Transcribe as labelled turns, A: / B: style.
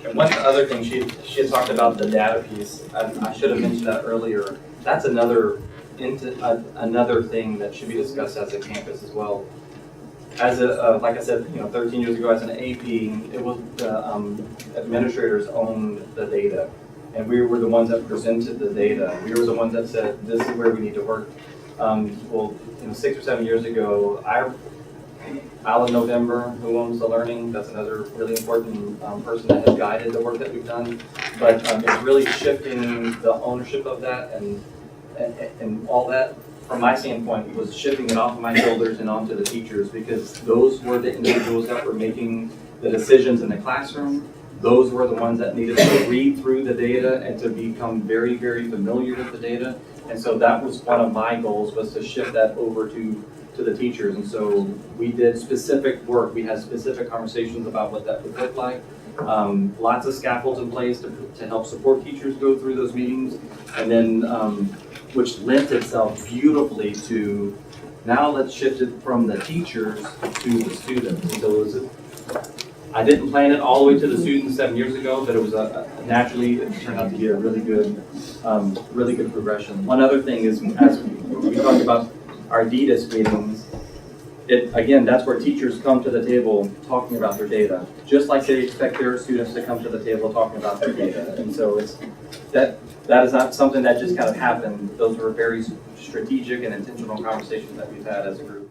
A: And one other thing, she had talked about the data piece. I should have mentioned that earlier. That's another thing that should be discussed as a campus as well. As like I said, 13 years ago as an AP, it was the administrators owned the data. And we were the ones that presented the data. We were the ones that said, this is where we need to work. Well, 6 or 7 years ago, Alan November, who owns The Learning, that's another really important person that has guided the work that we've done. But it's really shifting the ownership of that and all that, from my standpoint, was shifting it off of my shoulders and onto the teachers, because those were the individuals that were making the decisions in the classroom. Those were the ones that needed to read through the data and to become very, very familiar with the data. And so that was one of my goals, was to shift that over to the teachers. And so we did specific work. We had specific conversations about what that would look like. Lots of scaffolds in place to help support teachers go through those meetings. And then, which lent itself beautifully to, now let's shift it from the teachers to the students. And so I didn't plan it all the way to the students 7 years ago, but it was naturally, it turned out to be a really good progression. One other thing is, as we talked about our DDIS meetings, again, that's where teachers come to the table talking about their data, just like they expect their students to come to the table talking about their data. And so that is not something that just kind of happened. Those were very strategic and intentional conversations that we've had as a group.